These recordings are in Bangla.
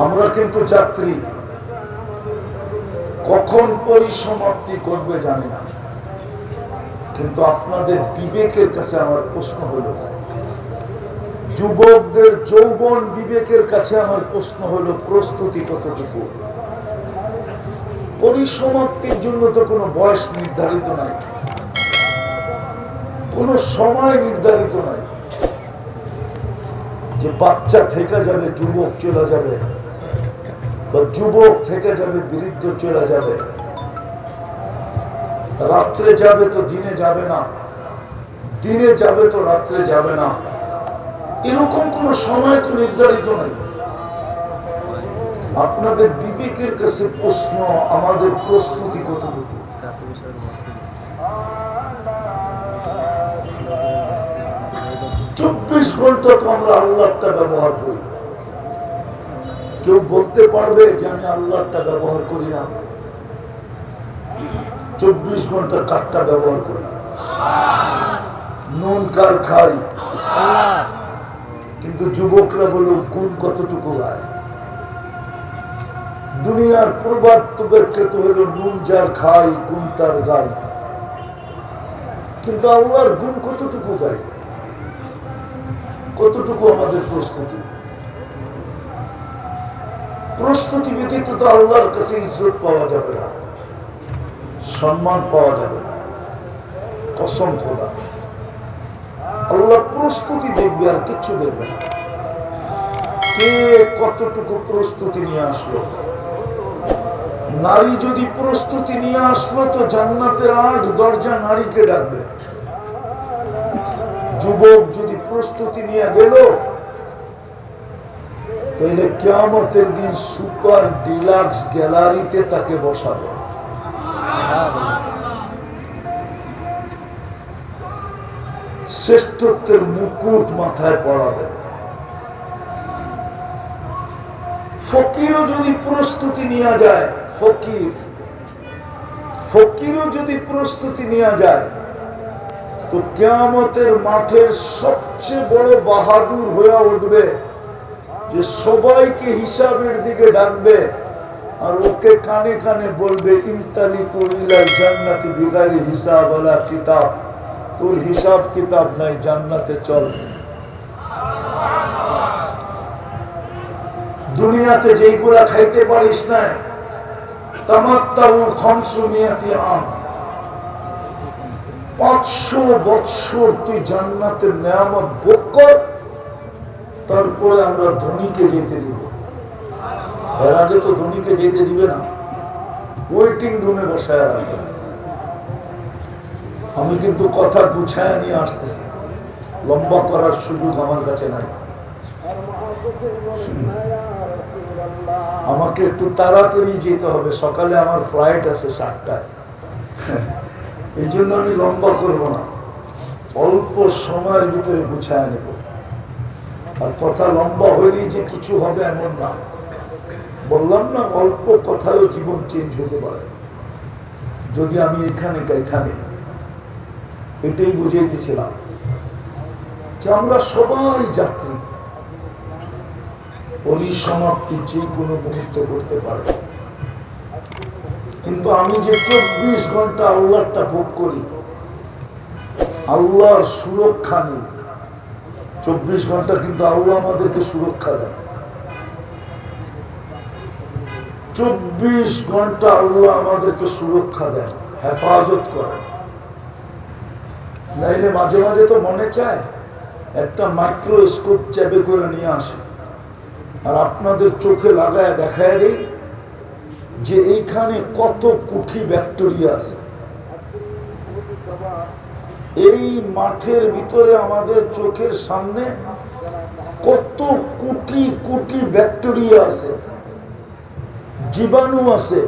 আমরা কিন্তু যাত্রী, কখন পরিসমাপ্তি করবে জানি না। কিন্তু আপনাদের বিবেকের কাছে আমার প্রশ্ন হলো, যুবকদের যৌবন বিবেকের কাছে আমার প্রশ্ন হলো, প্রস্তুতি কতটুকু? পরিসমাপ্তির জন্য তো কোনো বয়স নির্ধারিত নাই, কোনো সময় নির্ধারিত নাই যে বাচ্চা থেকে যাবে যুবক চলে যাবে, বা যুবক থেকে যাবে বৃদ্ধ চলে যাবে, রাত্রে যাবে তো দিনে যাবে না, দিনে যাবে তো রাত্রে যাবে না, এরকম কোন সময় তো নির্ধারিত নাই। আপনাদের বিবেকের কাছে প্রশ্ন, আমাদের প্রস্তুতি কতটুকু? 24 ঘন্টা তো আমরা আল্লাহটা ব্যবহার করি। কেউ বলতে পারবে যে আমি আল্লাহটা ব্যবহার করি না? 24 ঘন্টা কাঠটা ব্যবহার করি। নুন কার খাই, কিন্তু যুবকরা বলো গুণ কতটুকু গায়? দুনিয়ার প্রবাদ তো ব্যাখ্যাত হলো নুন যার খাই গুণ তার গাই, কিন্তু আল্লাহর গুণ কতটুকু গায়? কতটুকু আমাদের প্রস্তুতি? প্রস্তুতি ব্যতীত তো আল্লাহর কাছে ইজ্জত পাওয়া যাবে না, সম্মান পাওয়া যাবে না। কসম খোদা, আল্লাহ প্রস্তুতি দেখবে আর কিচ্ছু দেখবে না। কে কতটুকু প্রস্তুতি নিয়ে আসলো? নারী যদি প্রস্তুতি নিয়ে আসলো তো জান্নাতের 8 দরজা নারীকে ডাকবে। যুবক যদি প্রস্তুতি নিয়ে গেল তাহলে কিয়ামতের দিন সুপার ডিলাক্স গ্যালারিতে তাকে বসাবে। শ্রেষ্ঠত্বের মুকুট মাথায় পড়াবে। ফকিরও যদি প্রস্তুতি নিয়ে যায়, ফকিরও যদি প্রস্তুতি নিয়ে যায় তো কিয়ামতের মাঠের সবচেয়ে বড় বাহাদুর হয়ে উঠবে, যে সবাইকে হিসাবের দিকে ডাকবে আর ওকে কানে কানে বলবে ইনতালিকু ইলাল জান্নাতি বিগাইরি হিসাব ওয়ালা কিতাব। তোর হিসাব কিতাব নাই, জান্নাতে চল। দুনিয়াতে যেইগুলা খাইতে পারিস না, তামাত্তাউ খামসুমিয়াতি আম, 500 বছর তুই জান্নাতের নেয়ামত ভোগ কর, তারপরে আমরা ধনীকে যেতে দিব। এর আগে তো ধনীকে যেতে দিবে না, ওয়েটিং রুমে বসায় রাখবে। আমি কিন্তু কথা গুছায় নিয়ে আসতেছি, লম্বা করার সুযোগ আমার কাছে নাই। আমাকে একটু তাড়াতাড়ি যেতে হবে, সকালে আমার ফ্লাইট আছে 7টায়। এই জন্য আমি লম্বা করব না, অল্প সময়ের ভিতরে গুছায় নেব। আর কথা লম্বা হইলেই যে কিছু হবে এমন না। বললাম না, অল্প কথায়ও জীবন চেঞ্জ হতে পারে যদি আমি এখানে এটাই বুঝাইতেছিলাম যে আমরা সবাই যাত্রী, পরিসমাপ্তি যে কোনো মুহূর্তে করতে পারে। কিন্তু আমি যে 24 ঘন্টা আল্লাহটা ভোগ করি, আল্লাহর সুরক্ষা নেই। 24 ঘন্টা কিন্তু আল্লাহ আমাদেরকে সুরক্ষা দেয়। 24 ঘন্টা আল্লাহ আমাদেরকে সুরক্ষা দেন, হেফাজত করেন। নাইলে মাঝে মাঝে তো মনে চায় একটা মাইক্রোস্কোপ চেপে করে নিয়ে আসে আর আপনাদের চোখে লাগায় দেখায় দেই যে এইখানে কত কোটি ব্যাকটেরিয়া আছে। এই মাঠের ভিতরে আমাদের চোখের সামনে কত কোটি কোটি ব্যাকটেরিয়া আছে, জীবাণু আছে।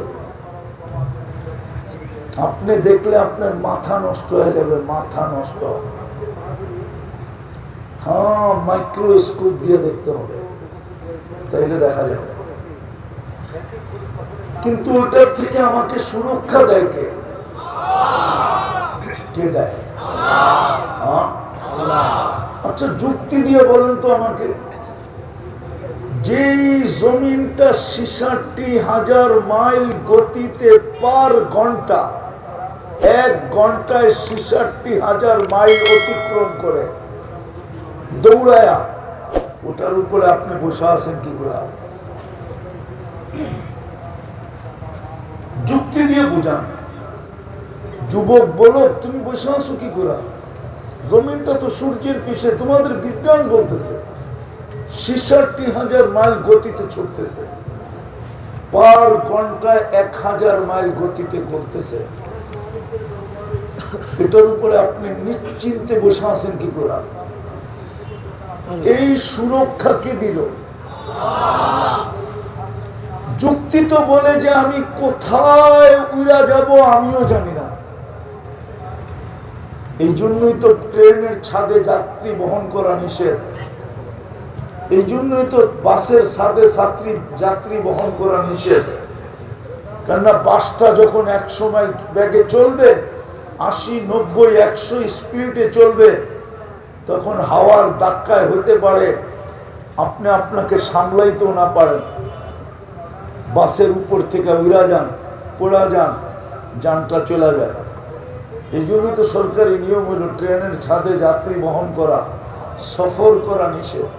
আপনি দেখলে আপনার মাথা নষ্ট হয়ে যাবে, মাথা নষ্ট। হ্যাঁ, মাইক্রোস্কোপ দিয়ে দেখতে হবে, তাইলে দেখা যাবে। কিন্তু ওটার থেকে আমাকে সুরক্ষা দেয় কে? কে দেয়? আচ্ছা, যুক্তি দিয়ে বলেন তো আমাকে। যেই জমিনটা ৬৬,০০০ মাইল গতিতে পার ঘন্টা, ১ ঘন্টায় ৬৬,০০০ মাইল অতিক্রম করে দৌড়ায়া, ওটার উপরে আপনি বসে আছেন কি করে? যুক্তি দিয়ে বুঝান। যুবক বলো, তুমি বসে আছো কি করে? জমিনটা তো সূর্যের পিছে, তোমাদের বিজ্ঞান বলতেছে ৬৬,০০০ মাইল গতিতে ছুটতেছে, পার ঘন্টায় ১,০০০ মাইল গতিতে করতেছে। এটার উপরে আপনি নিশ্চিন্তে বসে আছেন কি করে? এই সুরক্ষা কে দিল? যুক্তি তো বলে যে আমি কোথায় উড়া যাব আমিও জানি না। এই জন্যই তো ট্রেনের ছাদে যাত্রী বহন করা নিষেধ। এই জন্যই তো বাসের ছাদে যাত্রী বহন করা নিষেধ। কেননা বাসটা যখন ১০০ মাইল বেগে চলবে, ৮০, ৯০, ১০০ স্পিডে চলবে, তখন হাওয়ার ধাক্কায় হতে পারে আপনি আপনাকে সামলাইতেও না পারেন, বাসের উপর থেকে উড়া যান, পড়া যান, যানটা চলে যায়। এই জন্যই তো সরকারি নিয়ম হলো ট্রেনের ছাদে যাত্রী বহন করা, সফর করা নিষেধ,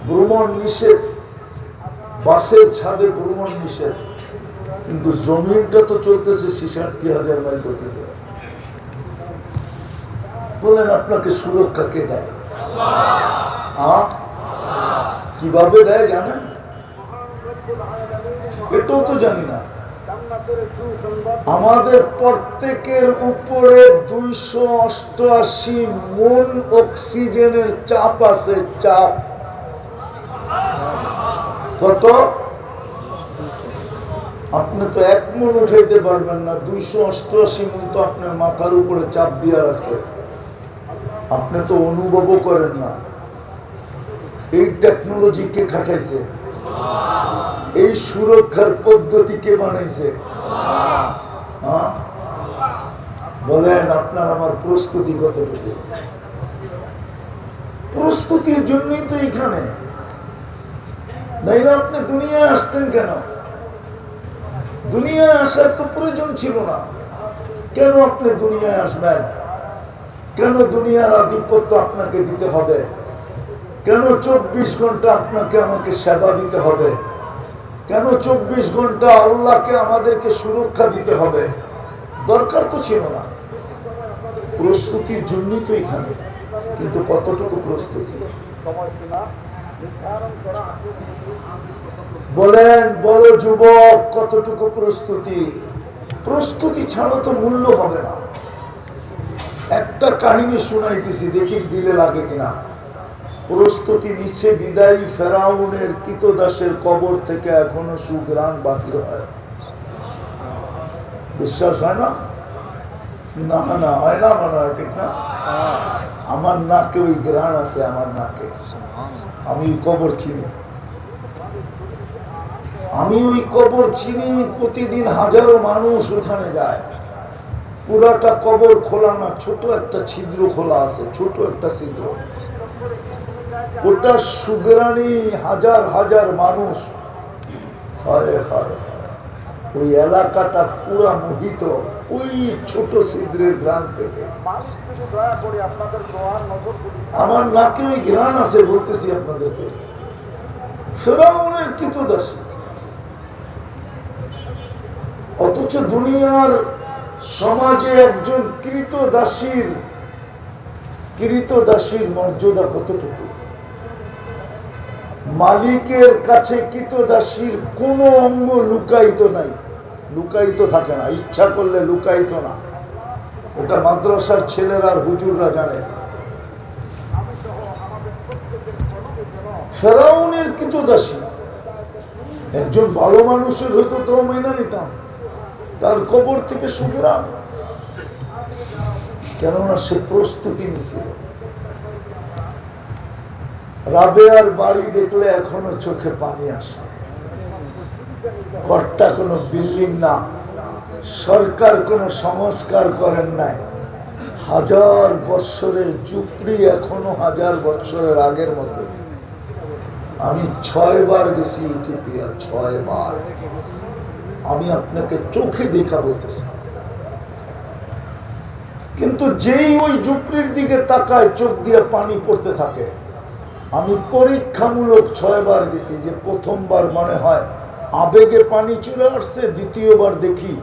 ভ্রমণ নিষেধ, বাসের ছাদে ভ্রমণ নিষেধ। কিন্তু জমিনটা তো চলতেছে ৬৬,০০০ মাইল গতিতে। বলেন আপনাকে সুরক্ষা কে দেয়? কিভাবে দেয় জানেন? এটাও তো জানি না। আমাদের প্রত্যেকের উপরে ২৮৮ মন অক্সিজেনের চাপ আছে। চাপ কত? আপনি তো ১ মন উঠাইতে পারবেন না, ২৮৮ মন তো আপনার মাথার উপরে চাপ দিয়ে রাখছে, আপনি তো অনুভবও করেন না। এই টেকনোলজি কে খাটাইছে? এই সুরক্ষার পদ্ধতি কে বানাইছে? বলেন আপনার আমার প্রস্তুতি কতটুকু? প্রস্তুতির জন্যই তো এখানে, নাইলে আপনি দুনিয়ায় আসতেন কেন? দুনিয়ায় আসার তো প্রয়োজন ছিল না। কেন আপনি দুনিয়ায় আসবেন? কেন দুনিয়ার আধিপত্য আপনাকে দিতে হবে? কেন ২৪ ঘন্টা আপনাকে আমাকে সেবা দিতে হবে? কেন ২৪ ঘন্টা আল্লাহকে আমাদেরকে সুরক্ষা দিতে হবে? দরকার তো ছিল না। প্রস্তুতির জন্যই তো এখানে। কিন্তু কতটুকু প্রস্তুতি? বলেন, বলো যুবক, কতটুকু প্রস্তুতি? প্রস্তুতি ছাড়া তো মূল্য হবে না। একটা কাহিনী শুনাইতেছি, দেখি দিলে লাগে কিনা। প্রস্তুতি নিচ্ছে বিদায়ী ফেরাউনের কৃতদাসের কবর থেকে এখনো সুঘ্রাণ বাহির হয়। বিশ্বাস হয় না? না না, হয় না, মনে হয়, ঠিক না? আমার নাকে ওই ঘ্রাণ আছে, আমার নাকে। আমি কবর চিনি, আমি ওই কবর চিনি। প্রতিদিন হাজারো মানুষ ওখানে যায়। পুরাটা কবর খোলা না, ছোট একটা ছিদ্র খোলা আছে, ছোট একটা ছিদ্র। ওটা সুগ্রাণী হাজার হাজার মানুষ। হয় হয়, ওই এলাকাটা পুরা মোহিত ওই ছোট ছিদ্রের গ্রাম থেকে। আমার নাকে ওই ঘ্রাণ আছে, বলতেছি আপনাদেরকে। ফেরাউনের কৃতদাসী, অথচ দুনিয়ার সমাজে একজন কৃতদাসীর মর্যাদা কতটুকু? মালিকের কাছে কৃতদাসীর কোনো অঙ্গ লুকায়িত নাই, লুকায়িত থাকে না, ইচ্ছা করলে লুকায়িত না। এটা মাদ্রাসার ছেলেরা আর হুজুররা জানে। ফেরাউনের কৃতদাসী একজন ভালো মানুষের হয়তো তো মেনে নিতাম, তার কবর থেকে সুঘ্রাণ। কেননা সে প্রস্তুতি নিছিল। রাবেয়ার বাড়ি দেখলে এখনো চোখে পানি আসে। ঘরটা কোনো বিল্ডিং না, সরকার কোনো সংস্কার করেন নাই। 1000 বৎসরের ঝুপড়ি এখনো 1000 বৎসরের আগের মতো। আমি 6 বার গেছি ইথিওপিয়া, 6 বার। আমি আপনাকে চোখে দেখা বলতেছি। কিন্তু যেই ওই ঝুপড়ির দিকে তাকায় চোখ দিয়ে পানি পড়তে থাকে। আমি পরীক্ষামূলক 6 বার গেছি, যে প্রথমবার মনে হয় আবেগে পানি চলে আসছে, দ্বিতীয়বার দেখি,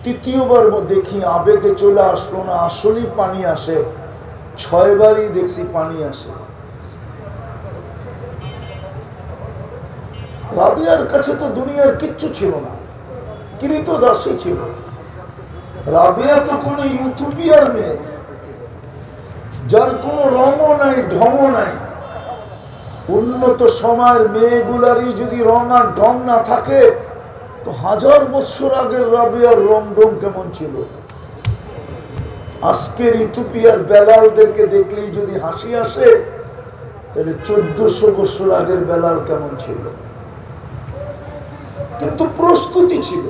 তৃতীয়বার দেখি আবেগে চলে আসলো না, আসলেই পানি আসে। 6 বারই দেখছি পানি আসে। রাবিয়ার কাছে তো দুনিয়ার কিচ্ছু ছিল না, কৃতদাসী ছিল। রাবিয়া তো কোনো ইউথোপিয়ার মেয়ে, যার কোনো রঙও নাই, ঢংও নাই। উন্নত সময়ের মেয়েগুলারই যদি রং আর ঢং না থাকে, তো 1000 বছর আগের রাবিয়ার রং ঢং কেমন ছিল? আজকের ইথিওপিয়ার বেলালদেরকে দেখলেই যদি হাসি আসে, তাহলে 1400 বছর আগের বেলাল কেমন ছিল? কিন্তু প্রস্তুতি ছিল।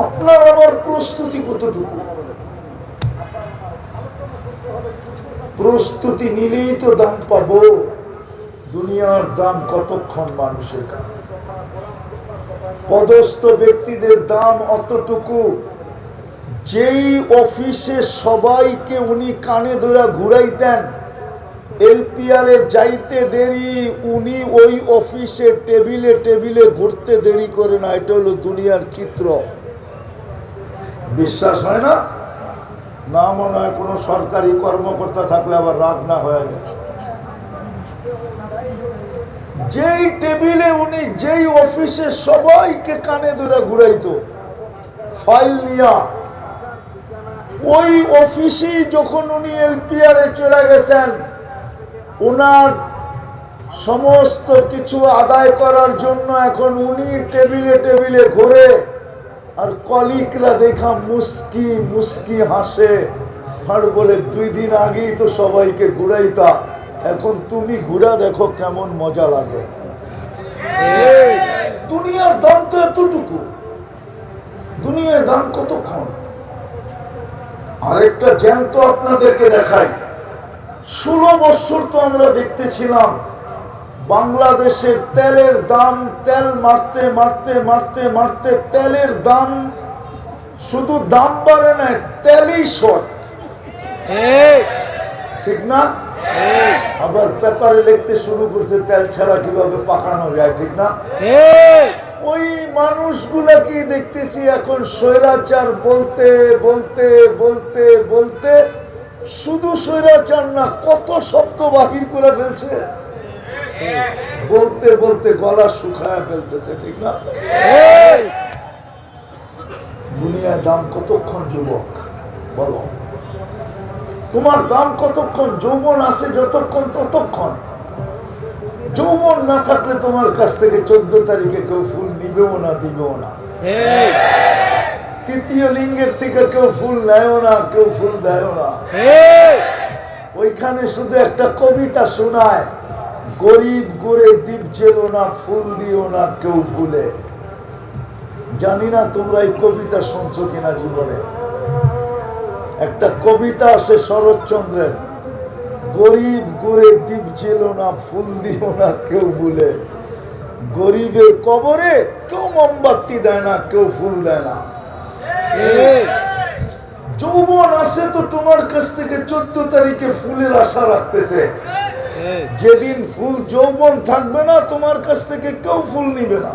আপনার আমার প্রস্তুতি কতটুকু? প্রস্তুতি নিলেই তো দাম পাবো। দুনিয়ার দাম কতক্ষণ মানুষের কাছে? পদস্থ ব্যক্তিদের দাম অতটুকু, যেই অফিসে সবাইকে উনি কানে ধরে ঘুরাইতেন, এলপিআরে যাইতে দেরি, উনি ওই অফিসে টেবিলে টেবিলে ঘুরতে দেরি করে না। এটা হলো দুনিয়ার চিত্র। বিশ্বাস হয় না? না মনে হয় কোনো সরকারি কর্মকর্তা থাকলে আবার রাগ না হয়ে যায়। যেই টেবিলে উনি, যেই অফিসে সবাইকে কানে ধরে ঘুরাইতো ফাইল নিয়া, ওই অফিসেই যখন উনি এলপিআরে চলে গেছেন, ওনার সমস্ত কিছু আদায় করার জন্য এখন উনি টেবিলে টেবিলে ঘুরে, আর কলিগরা দেখা মুস্কি মুস্কি হাসে, আর বলে 2 দিন আগেই তো সবাইকে ঘুরাইতা, এখন তুমি ঘুরা দেখো কেমন মজা লাগে। দুনিয়ার দাম তো এতটুকু। দুনিয়ার দাম কতক্ষণ? আরেকটা জ্যান্ত আপনাদেরকে দেখাই। 16 বছর তো আমরা দেখতেছিলাম বাংলাদেশের তেলের দাম, তেল মারতে মারতে মারতে মারতে তেলের দাম শুধু দাম বাড়ে না, তেলই শর্ট। ঠিক না? আবার পেপারে লিখতে শুরু করছে তেল ছাড়া কিভাবে পাকানো যায়। ঠিক না? ওই মানুষগুলাকে দেখতেছি এখন স্বৈরাচার বলতে বলতে বলতে বলতে শুধু স্বৈরাচার না, কত শব্দ বাহির করে ফেলছে। বলতে বলতে গলা শুকায় ফেলতেছে। ঠিক না? দুনিয়ার দাম কতক্ষণ যুবক? বলো, তোমার দাম কতক্ষণ? যৌবন আছে যতক্ষণ ততক্ষণ। যৌবন না থাকলে তোমার কাছ থেকে 14 তারিখে কেউ ফুল নিবেও না, দিবেও না। তৃতীয় লিঙ্গের থেকে কেউ ফুল নেয়ও না, কেউ ফুল দেয়ও না। ওইখানে শুধু একটা কবিতা শোনায়, গরিব গড়ে দ্বীপ জেলো না, ফুল দিও না কেউ ভুলে। জানি না তোমরা এই কবিতা শুনছো কিনা জীবনে। একটা কবিতা আছে শরৎচন্দ্রের, গরিব গড়ে দ্বীপ জেলো না, ফুল দিও না কেউ ভুলে। গরিবের কবরে কেউ মোমবাতি দেয় না, কেউ ফুল দেয় না। যৌবন আছে তো তোমার কাছ থেকে 14 তারিখে ফুলের আশা রাখতেছে। যেদিন ফুল যৌবন থাকবে না, তোমার কাছ থেকে কেউ ফুল নিবে না,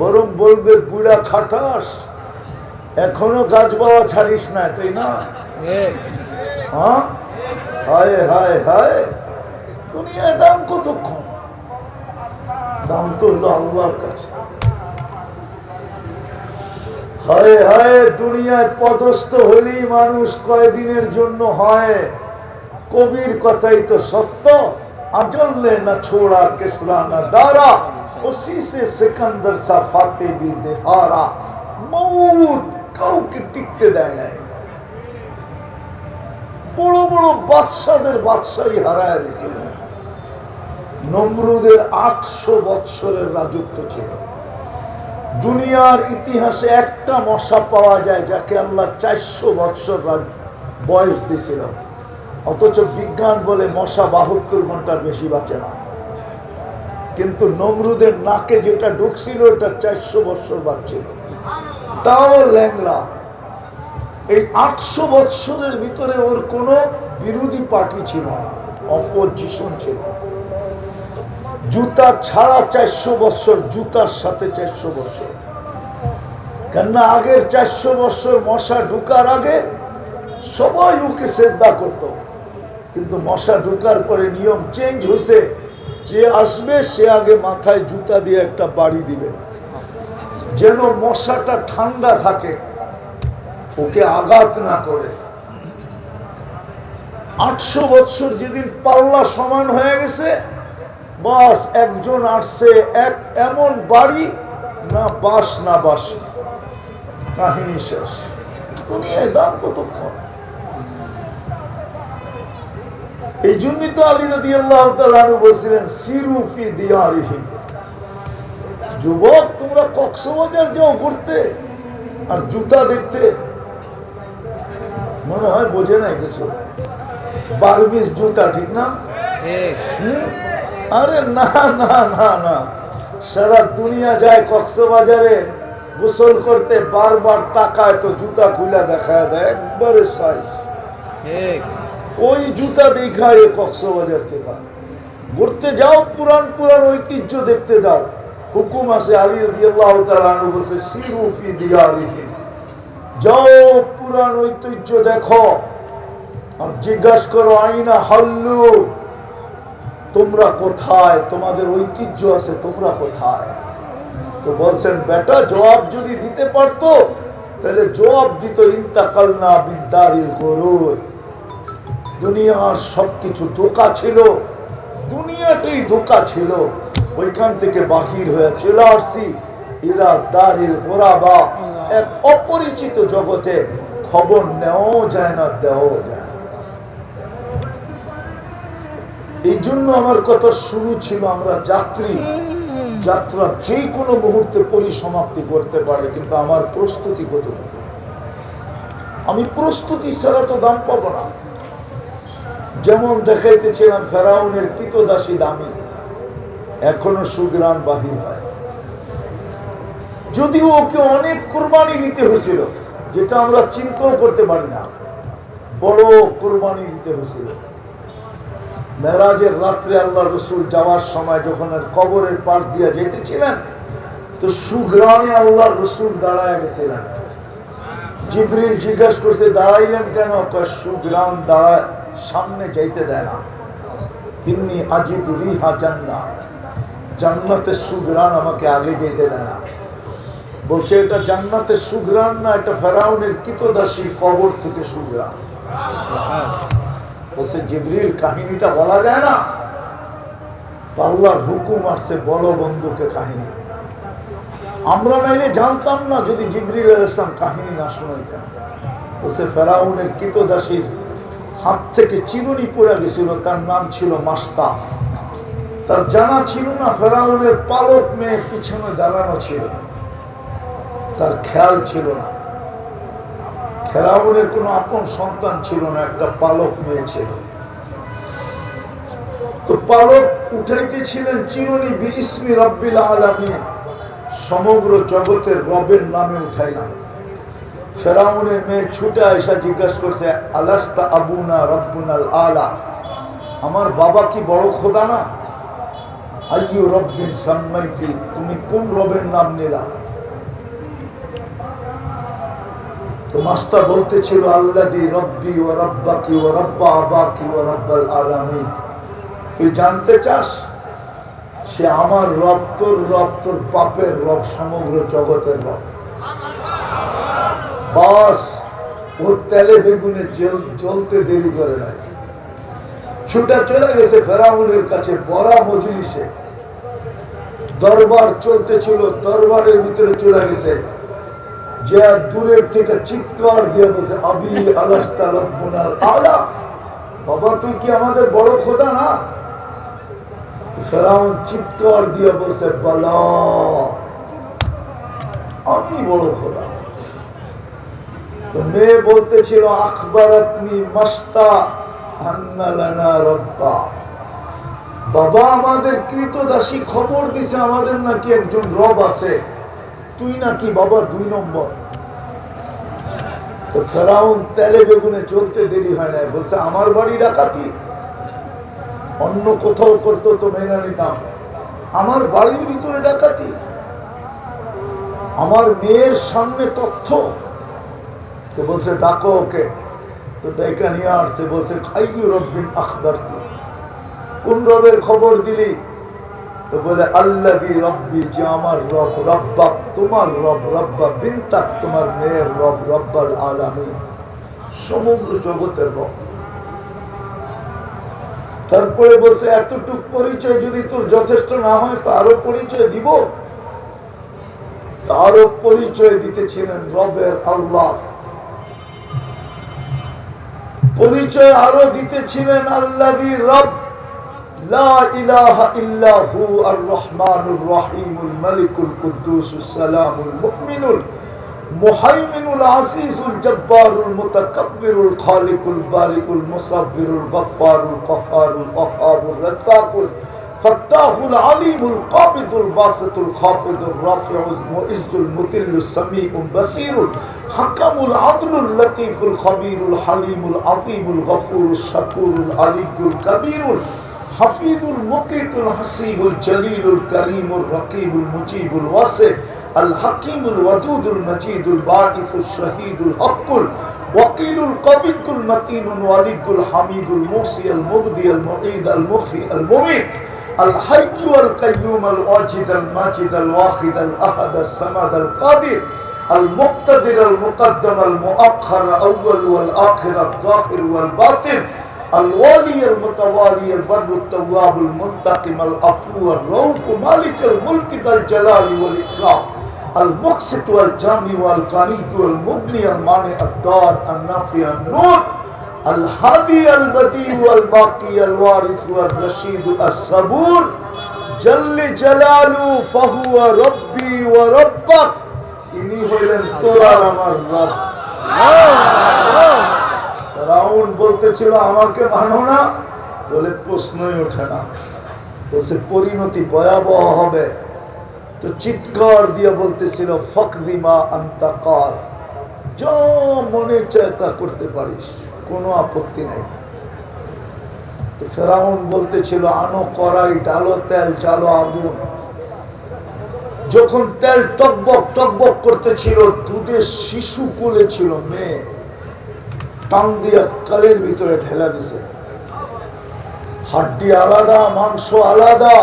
বরং বলবে বুড়া খাটাস, এখনো গাছ বাওয়া ছাড়িস না। তাই না? হ্যাঁ, হায় হায় হায়। দুনিয়ায় দাম কতক্ষণ? দাম তো হলো আল্লাহর কাছে। হায় হায়, দুনিয়ায় পদস্থ হলেই মানুষ কয়দিনের জন্য হয়। কবির কথাই তো সত্য, আজল্লে না ছোড়া কেসরা না দারা, উসি সে সিকান্দার সা ফাতে বি দেহারা। মৌত কাউকে টিকতে দেয় নাই। বড় বড় বাদশাদের বাদশাহী হারায় দিয়েছিল। নমরুদের 800 বৎসরের রাজত্ব ছিল। দুনিয়ার ইতিহাসে একটা মশা পাওয়া যায় যাকে আল্লাহ 400 বৎসর বয়স দিয়েছিল। অথচ বিজ্ঞান বলে মশা 72 ঘন্টার বেশি বাঁচে না, কিন্তু নমরুদের নাকে যেটা ঢুকছিল ওটা 400 বছর বাঁচছিল, তাও ল্যাংড়া। এই 800 বছরের ভিতরে ওর কোনো বিরোধী পার্টি ছিল না, অপোজিশন ছিল। জুতা ছাড়া 400 বছর, জুতার সাথে 400 বছর। কেননা আগের 400 বছর মশা ঢুকার আগে সবাই ওকে সেজদা করত, কিন্তু মশা ঢুকার পরে নিয়ম চেঞ্জ হয়েছে, যে আসবে সে আগে মাথায় জুতা দিয়ে একটা বাড়ি দিবে, যেন মশাটা ঠান্ডা থাকে, ওকে আঘাত না করে। 800 বছর যেদিন পাল্লা সমান হয়ে গেছে, বাস একজন আসছে, এক এমন বাড়ি, না বাস না বাস, কাহিনী শেষ। দুনিয়ায় দাম কতক্ষণ? এই জন্যই তো আলী রাদিয়াল্লাহু তাআলা আনহু বলছিলেন সিরু ফি দিয়ারিহিম, যুবক তোমরা কক্সবাজার যাও ঘুরতে আর জুতা দেখতে, মনে হয় বোঝে নাই কিছু। বার্মিজ জুতা, ঠিক না? আরে না না না না, সারা দুনিয়া যায় কক্সবাজারে গোসল করতে, বারবার তাকায় তো জুতা খুলে দেখায় দেয় একবারে সাইজ। ওই জুতা দেখায় কক্সবাজার থেকে ঘুরতে যাও, পুরান পুরান ঐতিহ্য দেখতে দাও। হুকুম আছে, আলী রাদিয়াল্লাহু তাআলা আনহু বলেছে সিরু ফি দিয়ারিহিম, যাও পুরান ঐতিহ্য দেখো আর জিজ্ঞাসা করো আইনা হাল্লু, তোমরা কোথায়, তোমাদের ঐতিহ্য আছে, তোমরা কোথায়? তো বলছেন বেটা জবাব যদি দিতে পারতো তাহলে জবাব দিত ইন্তাকালনা বিদারিল গুরুর, দুনিয়ার সবকিছু ধোঁকা ছিল, দুনিয়াটাই ধোঁকা ছিল, ওইখান থেকে বাহির হয়ে চলে আসছি ইলা দারিল গুরাবা, এক অপরিচিত জগতে, খবর নেওয়াও যায় না, দেওয়াও যায় না। এই জন্য আমার কথা শুরু ছিল, আমরা যাত্রী, যাত্রা যে কোনো মুহূর্তে পরিসমাপ্তি করতে পারে, কিন্তু আমার প্রস্তুতি কতটুকু? আমি প্রস্তুতি ছাড়া তো দাম পাবো না। যেমন দেখাইতেছিলাম ফেরাউনের কৃতদাসী দামি, এখনো সুগ্রাণ বাহির হয়, যদিও ওকে অনেক কোরবানি দিতে হয়েছিল, যেটা আমরা চিন্তাও করতে পারি না, বড় কোরবানি দিতে হয়েছিল। মেরাজের রাত্রে আল্লাহ রসুল যাওয়ার সময় যখন কবরের পাশ দিয়ে যেতেছিলেন, তো সুগ্রাণে আল্লাহ রসুল দাঁড়ায় গেছিলেন। জিবরিল জিজ্ঞাসা করছে দাঁড়াইলেন কেন? সুগ্রাণ দাঁড়ায়, সামনে যাইতে দেয় না। ইন্নী আজিদু রিহা জান্নাহ, জান্নাতের সুগ্রাণ আমাকে আগে যেতে দেয় না। বলছে এটা জান্নাতের সুগ্রাণ না, এটা ফেরাউনের কৃতদাসী কবর থেকে সুগ্রাণ। বলছে জিবরিল কাহিনীটা বলা যায় না? আল্লাহর হুকুম আসছে, বলো বন্ধুকে কাহিনী। আমরা নাইলে জানতাম না যদি জিবরিল আলাইহিস সালাম কাহিনী না শোনাইতেন। বলছে ফেরাউনের কৃতদাসীর হাত থেকে চিরুনি পড়ে গেছিল, তার নাম ছিল মাস্তা। তার জানা ছিল না ফেরাউনের পালক মেয়ে পিছনে দাঁড়ানো ছিল, তার খেয়াল ছিল না। ফেরাউনের কোনো আপন সন্তান ছিল না, একটা পালক মেয়ে ছিল। তো পালক উঠাইতেছিলেন চিরুনি বিইসমি রাব্বিল আলামিন, সমগ্র জগতের রবের নামে উঠাইলাম। ফেরাউনের মেয়ে ছুটে আয়সা জিজ্ঞাসা করছে আলাস্তা আবুনা রব্বুনাল আলা, আমার বাবা কি বড় খোদা না? আইয়ু রব্বিন সাম্মাইতি, তুমি কোন রবের নাম নিলা? তো মাস্তা বলতেছিল আল্লাযী রব্বি ওয়া রাব্বাকি ওয়া রাব্বা আবাকি ওয়া রাব্বাল আলামিন। তুই জানতে চাস সে আমার রব, তোর রব, তোর বাপের রব, সমগ্র জগতের রব। বাস ও তেলে বেগুনে জ্বলতে দেরি করে নাই, ছুটা চলে গেছে ফেরাউনের কাছে। বড়া মজলিসে দরবার চলতেছিল, দরবারের ভিতরে চলে গেছে, যে দূরের থেকে চিৎকার দিয়ে বসে আবি আলাস্তা রব্বুনাল আলা, বাবা তুই কি আমাদের বড় খোদা না? ফেরাউন চিৎকার দিয়ে বসে বলা আমি বড় খোদা। তো মেয়ে বলতেছিল আখবরাতনি মাস্তা আন্না লানা রাব্বা, বাবা আমাদের কৃতদাসী খবর দিছে আমাদের নাকি একজন রব আছে, তুই নাকি বাবা 2 নম্বর। তো ফেরাউন তেলে বেগুনে চলতে দেরি হয় না, বলছে আমার বাড়ি ডাকাতি, অন্য কোথাও করতো তো মেনে নিতাম, আমার বাড়ির ভিতরে ডাকাতি, আমার মেয়ের সামনে তথ্য। তো বলছে ডাকো ওকে। তো ডাইকা নিয়ে আসছে, বলছে খাইবি রব্বিন আখবারতি, কোন রবের খবর দিলি? তো বলে আল্লাযী রব্বি, যে আমার রব, রব্বাক তোমার রব, রব্বা বিনতাক তোমার মেয়ের রব, রব্বাল আলামিন সমগ্র জগতের রব। তারপরে বলছে এতটুক পরিচয় যদি তোর যথেষ্ট না হয় তো আরো পরিচয় দিব। আরো পরিচয় দিতেছিলেন রবের, আল্লাহ পরিচয় আরো দিতেছিলেন আল্লাযী রব লা ইলাহা ইল্লা হু আর রহমানুর রহিমুল মালিকুল কুদ্দুসুস সালামুল মুমিনুল মুহাইমিনুল আসিসুল জব্বারুল মুতাকাব্বিরুল খালিকুল বারিকুল মুসাব্বিরুল গফফারুল কহ্হারুল ওয়াহাবুর রাজ্জাকুল ফাত্তাহুল আলিমুল কাবিদুল বাসিতুল খাফিদুর রাফিউল মুইজ্জুল মুতিল্লুস সামিউল বাসিরুল হাকামুল আদলুল লতীফুল খবীরুল হালিমুল আযীমুল গফুরুশ শাকুরুল আলিয়্যুল কবীরুল হাফিজুল মুকিতুল হাসিবুল জলিলুল করিমুর রকিবুল মুজিবুল ওয়াসি আল হাকিমুল ওয়াদুদুল মজিদুল বাঈসুশ শহীদুল হকুল ওয়াকিলুল কবিয়ুল মতিনুল ওয়ালিয়ুল হামিদুল মুসিল মুবদিল মুঈদ আল মুখি আল মুমিত আল হাইয়্যু আল কাইয়্যুম আল ওয়াজিদ আল মাজিদ আল ওয়াহিদ আল আহাদ আস সামাদ আল কাদির আল মুক্তাদির আল মুকদ্দম আল মুআখ্খার আউয়াল ওয়াল আখির আল যাহির ওয়াল বাতিন الوالي المتوالي البر التواب المنتقم العفو الرؤوف مالك الملك ذا الجلال والإكرام المقسط والجامع والغني والمغني المانع الدار النافع النور الهادي البديع والباقي الوارث والرشيد الصبور جل جلاله فهو ربي وربك ইনি হলেন তোর আর আমার রব। ফেরাউন বলতেছিল আমাকে মানো না, বলে প্রশ্নই ওঠে না, বলছে পরিণতি ভয়াবহ হবে। তো চিৎকার দিয়ে বলতেছিল ফাকদিমা আনতা কার, যা মনে চায় তা করতে পারিস, কোনো আপত্তি নাই। তো ফেরাউন বলতেছিল আনো কড়াই, ডালো তেল, চালো আগুন। যখন তেল টকবক টকবক করতেছিল, দুধের শিশু কোলে ছিল মেয়ে, টান দিয়া কালের ভিতরে ঢেলা দিছে, হাড্ডি আলাদা, মাংস আলাদা,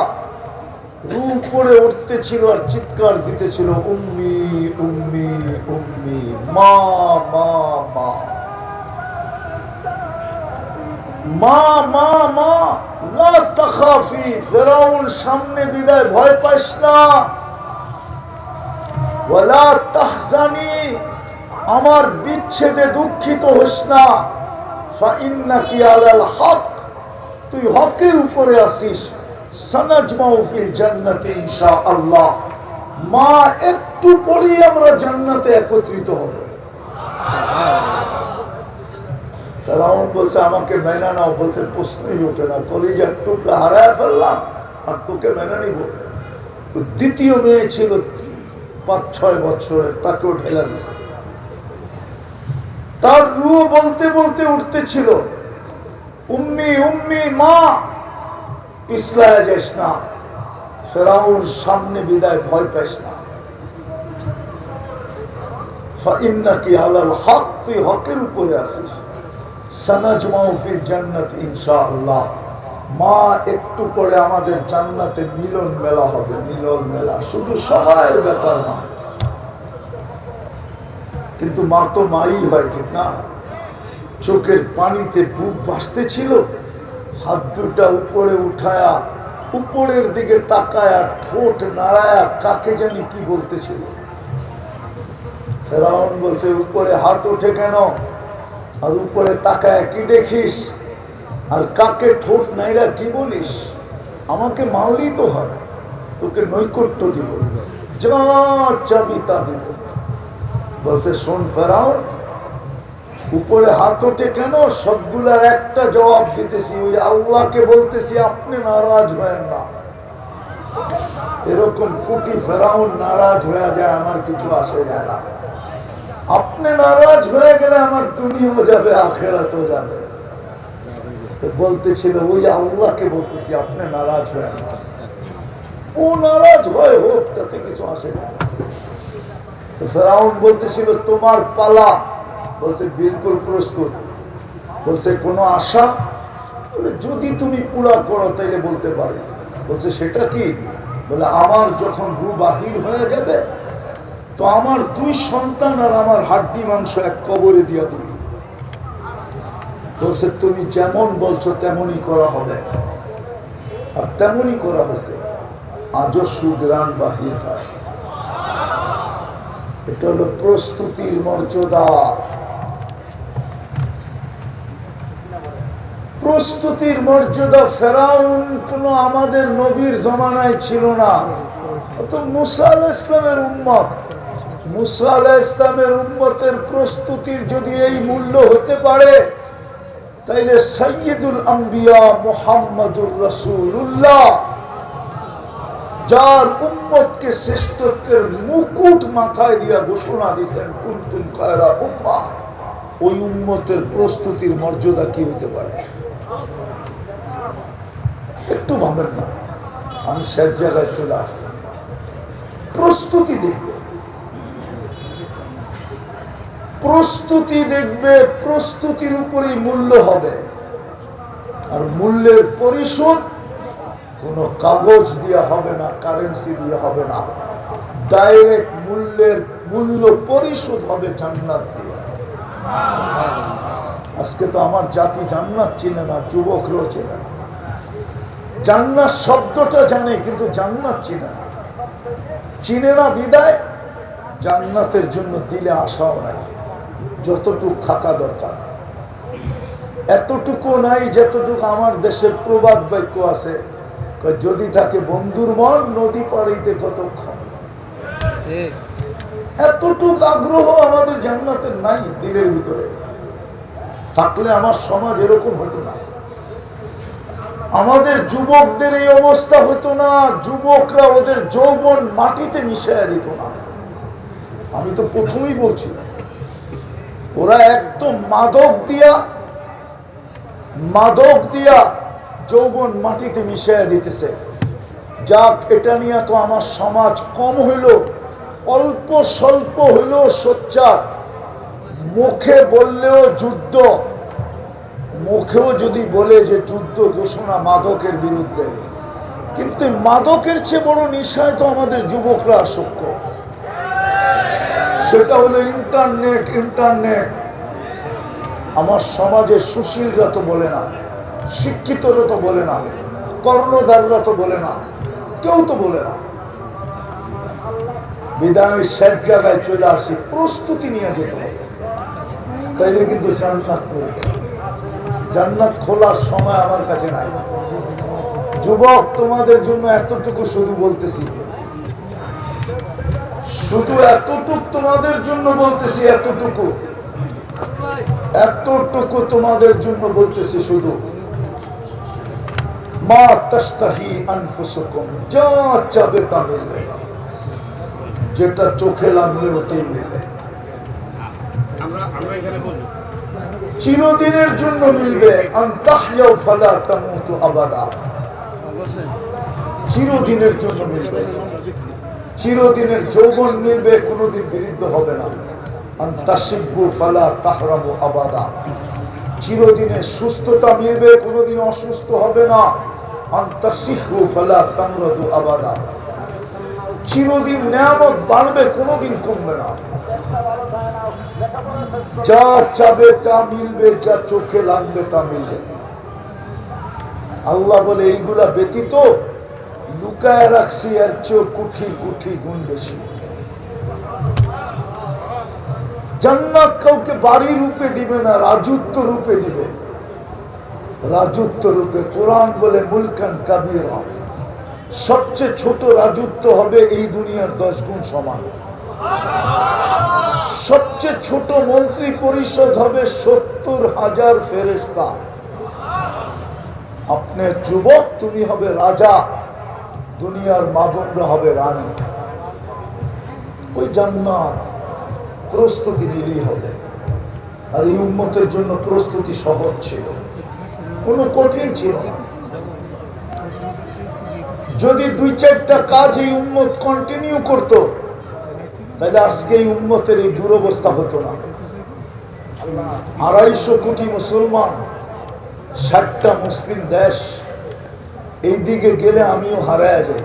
রূপ পড়ে উঠতেছিল আর চিৎকার দিতেছিল উম্মি উম্মি উম্মি, মা মা মা মা মা মা লা তাখাফি। ফেরাউন সামনে বিদায়, ভয় পাইস না। ওয়ালা তাহজানি, আমার বিচ্ছেদে দুঃখিত হোস না। ফাইন্নাকি আলাল হক, তুই হকের উপরে আসিস। সানাজমাউ ফিল জান্নাতি ইনশাআল্লাহ, মা একটু পরেই আমরা জান্নাতে একত্রিত হব। ফেরাউন বলছে আমাকে মেনে নাও, বলছে প্রশ্নই ওঠে না, কলিজার টুকরা হারায় ফেললাম আর তোকে মেনে নিব। তো দ্বিতীয় মেয়ে ছিল 5-6 বছরের, তাকেও ঢেলা দিছে। তার রূহ বলতে বলতে উঠতেছিল উম্মি উম্মি, মা পিছলায় যাস না। ফেরাউন সামনে বিদায়, ভয় পাইস না। ফাইন্নাকি আলাল হক, তুই হকের উপরে আসিস। সানাজমাউ ফিল জান্নাত ইনশাআল্লাহ, মা একটু পরে আমাদের জান্নাতে মিলন মেলা হবে, মিলন মেলা, শুধু সময়ের ব্যাপার না। কিন্তু মা তো মাই হয়, ঠিক না? চোখের পানিতে বুক ভাসতেছিল, হাত দুটা উপরে উঠায়া উপরের দিকে তাকায়া ঠোঁট নাড়ায়া কাকে জানি কি বলতেছিল। ফেরাউন বলছে উপরে হাত ওঠে কেন, আর উপরে তাকায়া কি দেখিস, আর কাকে ঠোঁট নাইরা কি বলিস? আমাকে মানলেই তো হয়, তোকে নৈকট্য দিব, যা চাবি তা দিব। বলছে শোন ফেরাউন, উপরে হাত ওঠে কেন? সবগুলার একটা জবাব দিতেছি, ওই আল্লাহকে বলতেছি আপনি নারাজ হয়েন না। এরকম কোটি ফেরাউন নারাজ হয়ে যায়, আমার কিছু আসে যায় না। আপনি নারাজ হয়ে গেলে আমার দুনিয়াও যাবে, আখেরাতও যাবে। তো বলতেছিল ওই আল্লাহকে বলতেছি আপনি নারাজ হয়েন না। ও নারাজ হয়, হোক, তাতে কিছু আসে যায় না। তো ফেরাউন বলতেছিল তোমার পালা। বলছে বিলকুল প্রস্তুত। বলছে কোনো আশা? বলে যদি তুমি পুরা করো তাইলে বলতে পারি। বলছে সেটা কি? বলে আমার যখন রূহ বাহির হয়ে যাবে তো আমার 2 সন্তান আর আমার হাড্ডি মাংস এক কবরে দিয়া দিবি। বলছে তুমি যেমন বলছো তেমনই করা হবে। আর তেমনই করা হয়েছে। আজও সুগ্রাণ বাহির হয়। এটা হলো প্রস্তুতির মর্যাদা। প্রস্তুতির মর্যাদা ফেরাউন কোন আমাদের নবীর জমানায় ছিল না। তো মুসা আলাইহিস ইসলামের উম্মত, মুসা আলাইহিস ইসলামের উম্মতের প্রস্তুতির যদি এই মূল্য হতে পারে, তাইলে সাইয়্যিদুল আম্বিয়া মুহাম্মাদুর রাসূলুল্লাহ, যার উম্মতকে শ্রেষ্ঠত্বের মুকুট মাথায় দিয়া ঘোষণা দিয়েছেন কুনতুম খায়রা উম্মাহ, ওই উম্মতের প্রস্তুতির মর্যাদা কি হতে পারে? একটু ভাবেন না। আমি শেষ জায়গায় চলে আসছি। প্রস্তুতি দেখবে, প্রস্তুতি দেখবে, প্রস্তুতির উপরেই মূল্য হবে। আর মূল্যের পরিশোধ কোনো কাগজ দিয়ে হবে না, কারেন্সি দিয়ে হবে না। ডাইরেক্ট মূল্য পরিশোধ হবে জান্নাত দিয়ে। আজকে তো আমার জাতি জান্নাত চিনে না, যুবকরাও চেনে না। জান্নাত শব্দটা জানে কিন্তু জান্নাত চিনে না। চিনে না বিদায় জান্নাতের জন্য দিলে আশাও নাই। যতটুকু থাকা দরকার এতটুকু নাই, যতটুকু আমার দেশের প্রবাদ বাক্য আছে, যদি থাকে বন্ধুর মন নদী পাড়িতে কতক্ষণ। এতটুকু আগ্রহ আমাদের জান্নাতের নাই দিলের ভিতরে। থাকলে আমার সমাজ এরকম হতো না, আমাদের যুবকদের এই অবস্থা হতো না, যুবকরা ওদের যৌবন মাটিতে মিশিয়ে দিত না। আমি তো প্রথমেই বলছি, ওরা একদম মাদক দিয়া যৌবন মাটিতে মিশিয়ে দিতেছে। যাক, এটা নিয়ে তো আমার সমাজ কম হইল, অল্প স্বল্প হইল সোচ্চার। মুখে বললেও যুদ্ধ, মুখেও যদি বলে যে যুদ্ধ ঘোষণা মাদকের বিরুদ্ধে, কিন্তু মাদকের চেয়ে বড় নেশায় তো আমাদের যুবকরা আসক্ত। সেটা হলো ইন্টারনেট। আমার সমাজের সুশীলরা তো বলে না, শিক্ষিতরা তো বলে না, কর্ণধাররা তো বলে না, কেউ তো বলে না। বিদায় শেষ জায়গায় চলে আসি, প্রস্তুতি নিয়ে যেতে হবে, তাইলে কিন্তু জান্নাত মিলবে। জান্নাত খোলার সময় আমার কাছে নাই। যুবক, তোমাদের জন্য এতটুকু শুধু বলতেছি, শুধু এতটুকু তোমাদের জন্য বলতেছি, এতটুকু তোমাদের জন্য বলতেছি। শুধু মা তাশতাহি আনফুসুকুম, যা চাবে তা মিলবে, যেটা চোখে লাগবে ওটাই মিলবে। চিরদিনের জন্য মিলবে। আনতাহইয়াউ ফালা তামুতু আবাদা, চিরদিনের জন্য মিলবে। চিরদিনের যৌবন মিলবে, কোনোদিন বিরুদ্ধ হবে না। আনতাশিব্বু ফালা তাহরামু আবাদা, চিরদিনের সুস্থতা মিলবে, কোনোদিন অসুস্থ হবে না। আনতাসিহু ফালা তামরাদু আবাদা, চিরদিন নিয়ামত বাড়বে, কোনোদিন কমবে না। যা চাবে তা মিলবে, যা চোখে লাগবে তা মিলবে। আল্লাহ বলে এইগুলা ব্যতীত লুকায় রাখছি এর চেয়ে কোটি কোটি গুণ বেশি। জান্নাত কাউকে বাড়ি রূপে দিবে না, রাজত্ব রূপে দিবে। রাজত্ব রূপে কোরআন বলে মুলকান কাবীরা, সবচেয়ে ছোট রাজত্ব হবে এই দুনিয়ার 10 গুণ সমান। সবচেয়ে ছোট মন্ত্রী পরিষদ হবে 70,000 ফেরেশতা। আপনি যুবক, তুমি হবে রাজা, দুনিয়ার মা বোনরা হবে রানী। ওই জান্নাত প্রস্তুতি নিলেই হবে। আর এই উম্মতের জন্য প্রস্তুতি সহজ ছিল, কোনো কঠিন ছিল না। যদি 2-4টা কাজ এই উম্মত কন্টিনিউ করত, তাহলে আজকে এই উম্মতের এই দুরবস্থা হতো না। 250 কোটি মুসলমান, 60টা মুসলিম দেশ, এই দিকে গেলে আমিও হারায় যাই,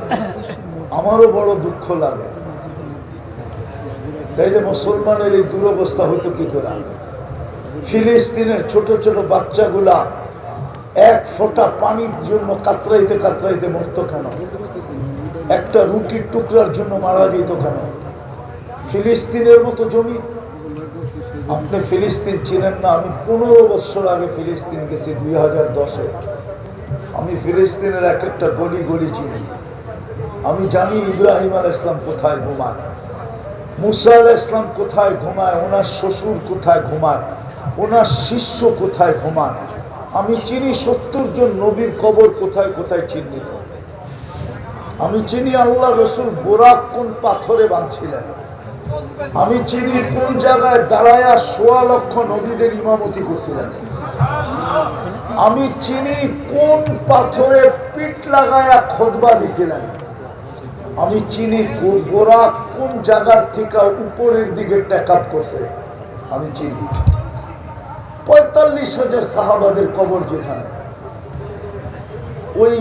আমারও বড় দুঃখ লাগে। তাইলে মুসলমানের এই দুরবস্থা হতো কি করে? ফিলিস্তিনের ছোট ছোট বাচ্চাগুলা এক ফোঁটা পানির জন্য কাতরাইতে কাতরাইতে মরতো কেন? একটা রুটির টুকরার জন্য মারা যেত কেন? ফিলিস্তিনের মতো জমি। আপনি ফিলিস্তিন চিনেন না? আমি 15 বছর আগে ফিলিস্তিন গেছি, 2010-এ। আমি ফিলিস্তিনের এক একটা গলি গলি চিনি। আমি জানি ইব্রাহিম আলাইহিস সালাম কোথায় ঘুমায়, মুসা আলাইহিস সালাম কোথায় ঘুমায়, ওনার শ্বশুর কোথায় ঘুমায়, ওনার শিষ্য কোথায় ঘুমায়। আমি চিনি 70 জন নবীর কবর কোথায় কোথায় চিহ্নিত। আমি চিনি আল্লাহ রসুল বোরাক কোন পাথরে বাঁধছিলেন। আমি চিনি কোন জায়গায় দাঁড়ায়া 1.25 লক্ষ নবীদের ইমামতি করছিলেন। আমি চিনি কোন পাথরে পিঠ লাগায়া খুতবা দিছিলেন। আমি চিনি বোরাক কোন জায়গার থেকে উপরের দিকে টেকআপ করছে। আমি চিনি 45,000 সাহাবাদের কবর যেখানে, ওই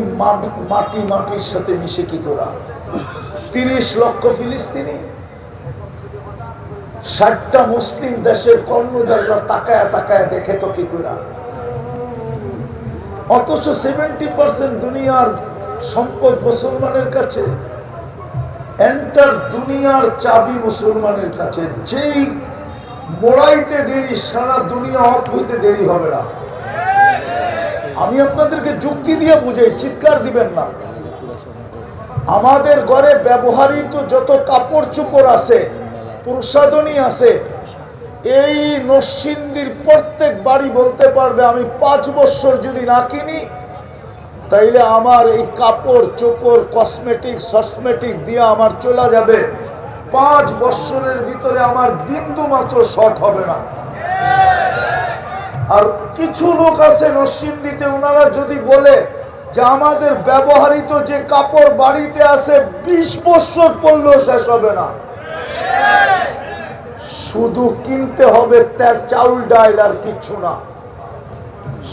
মাটির সাথে মিশে কি করা? 30 লক্ষ ফিলিস্তিনি, 60টা মুসলিম দেশের কর্ণধাররা তাকায়া তাকায়া দেখে তো কি করা? অথচ 70% দুনিয়ার সম্পদ মুসলমানের কাছে। এন্টার দুনিয়ার চাবি মুসলমানের কাছে। যেই মোড়াইতে দেরি, সারা দুনিয়া অফ হইতে দেরি হবে না। আমি আপনাদেরকে যুক্তি দিয়ে বুঝাই, চিৎকার দিবেন না। আমাদের ঘরে ব্যবহৃত যত কাপড় চোপড় আছে, প্রসাধনী আছে, এই নরসিংদীর প্রত্যেক বাড়ি বলতে পারবে আমি 5 বছর যদি না কিনি, তাইলে আমার এই কাপড় চোপড় কসমেটিক দিয়ে আমার চলে যাবে। 5 বছরের ভিতরে আমার বিন্দু মাত্র শর্ট হবে না। আর কিছু লোক আছে নরসিংদীতে, ওনারা যদি বলে যে আমাদের ব্যবহৃত যে কাপড় বাড়িতে আছে 20 বছর পরলেও শেষ হবে না, শুধু কিনতে হবে তেল চাউল ডাল আর কিছু না।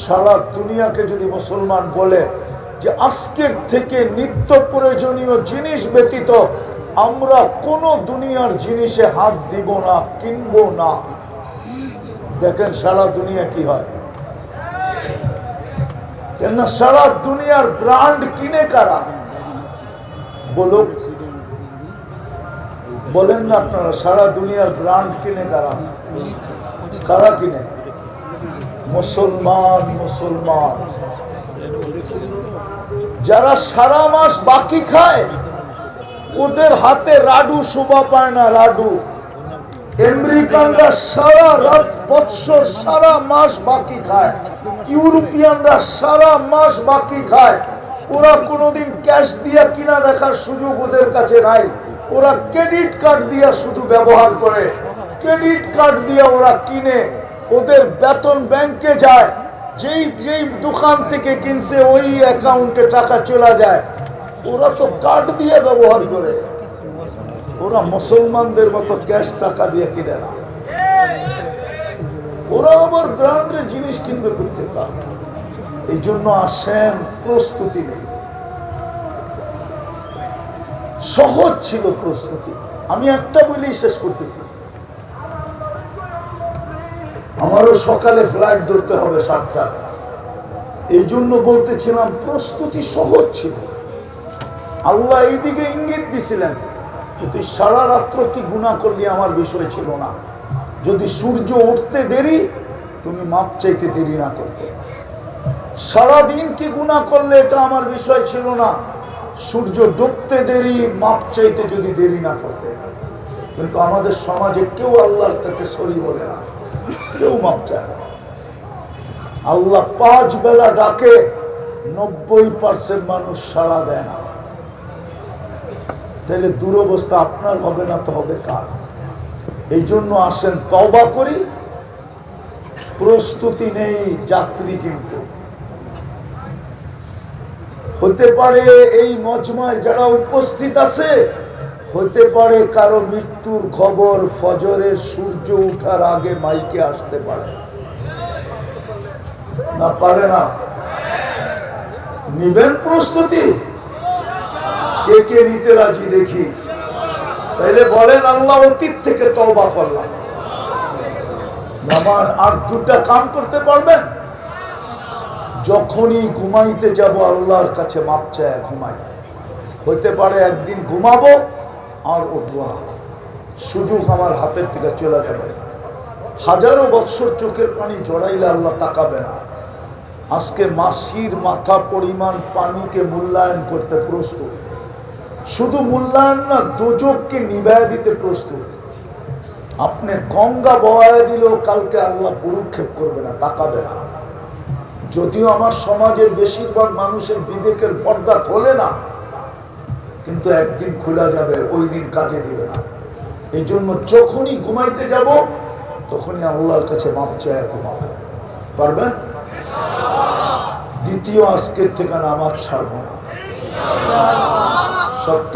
সারা দুনিয়াকে যদি মুসলমান বলে যে আজকের থেকে নিত্য প্রয়োজনীয় জিনিস ব্যতীত আমরা কোন দুনিয়ার জিনিসে হাত দিব না, কিনবো না, দেখেন সারা দুনিয়া কি হয়। কেন সারা দুনিয়ার ব্র্যান্ড কিনে কারা? বলুক, বলেন না আপনারা, সারা দুনিয়ার ব্র্যান্ড কিনে কারা? কারা কিনে? মুসলমান। মুসলমান যারা সারা মাস বাকি খায়, ওদের হাতে রাডু শোভা পায় না। রাডু আমেরিকানরা সারা রাত বৎসর সারা মাস বাকি খায়, ইউরোপিয়ানরা সারা মাস বাকি খায়। ওরা কোনোদিন ক্যাশ দিয়ে কিনা দেখার সুযোগ ওদের কাছে নাই। ওরা ক্রেডিট কার্ড দিয়ে শুধু ব্যবহার করে, ক্রেডিট কার্ড দিয়ে ওরা কিনে, ওদের বেতন ব্যাংকে যায়, যেই দোকান থেকে কিনছে ওই অ্যাকাউন্টে টাকা চলে যায়। ওরা তো কার্ড দিয়ে ব্যবহার করে, ওরা মুসলমানদের মতো ক্যাশ টাকা দিয়ে কিনে না। ওরা আবার ব্র্যান্ডের জিনিস কিনবে প্রত্যেকটা। এই জন্য আসেন, প্রস্তুতি নেই। সহজ ছিল প্রস্তুতি। আমি একটা বলেই শেষ করতেছি, আমারও সকালে ফ্লাইট ধরতে হবে 7টা। এই জন্য বলতেছিলাম প্রস্তুতি সহজ ছিল। আল্লাহ এইদিকে ইঙ্গিত দিছিলেন, তুই সারা রাত্র কি গুনাহ করলি আমার বিষয় ছিল না। যদি সূর্য উঠতে দেরি, তুমি মাপ চাইতে দেরি না করতে। সারাদিন কি গুনাহ করলে এটা আমার বিষয় ছিল না। সূর্য ডুবতে দেরি, মাপ চাইতে যদি দেরি না করতে। কিন্তু আমাদের সমাজে কেউ আল্লাহর তাকে সরি বলে না, কেউ মাপ চায় না। আল্লাহ 5 বেলা ডাকে, 90% মানুষ সাড়া দেয় না। তাহলে দুরবস্থা আপনার হবে না তো হবে কার? এই জন্য আসেন তওবা করি। প্রস্তুতি নেই যাত্রী, কিন্তু হতে পারে এই মজমায় যারা উপস্থিত আছে, হতে পারে কারো মৃত্যুর খবর ফজরের সূর্য ওঠার আগে মাইকে আসতে পারে না, পারে না? নিবেন প্রস্তুতি? কে কে নিতে রাজি দেখি? তাইলে বলেন আল্লাহ অতীত থেকে তওবা করলাম। নামান আর 2টা কাম করতে পারবেন? যখনই ঘুমাইতে যাব আল্লাহর কাছে মাপ চায় ঘুমাই। হতে পারে একদিন ঘুমাবো আর উঠবো না, সুযোগ আমার হাতের থেকে চলে যাবে। হাজারো বৎসর চোখের পানি জড়াইলে আল্লাহ তাকাবে না। আজকে মাসির মাথা পরিমাণ পানিকে মূল্যায়ন করতে প্রস্তুত। শুধু মূল্যায়ন না, দোজখকে নিভায়া দিতে প্রস্তুত। আপনি গঙ্গা বহায়া দিলেও কালকে আল্লাহ ভ্রুক্ষেপ করবে না, তাকাবে না। যদিও আমার সমাজের বেশিরভাগ মানুষের বিবেকের পর্দা খোলে না, কিন্তু একদিন খোলা যাবে, ওই দিন কাজে দিবে না। এই জন্য যখনই ঘুমাইতে যাব তখনই আল্লাহর কাছে মাপ চায় ঘুমাবো। পারবেন? দ্বিতীয়, আজকের থেকে নামাজ ছাড়বো না। সত্য?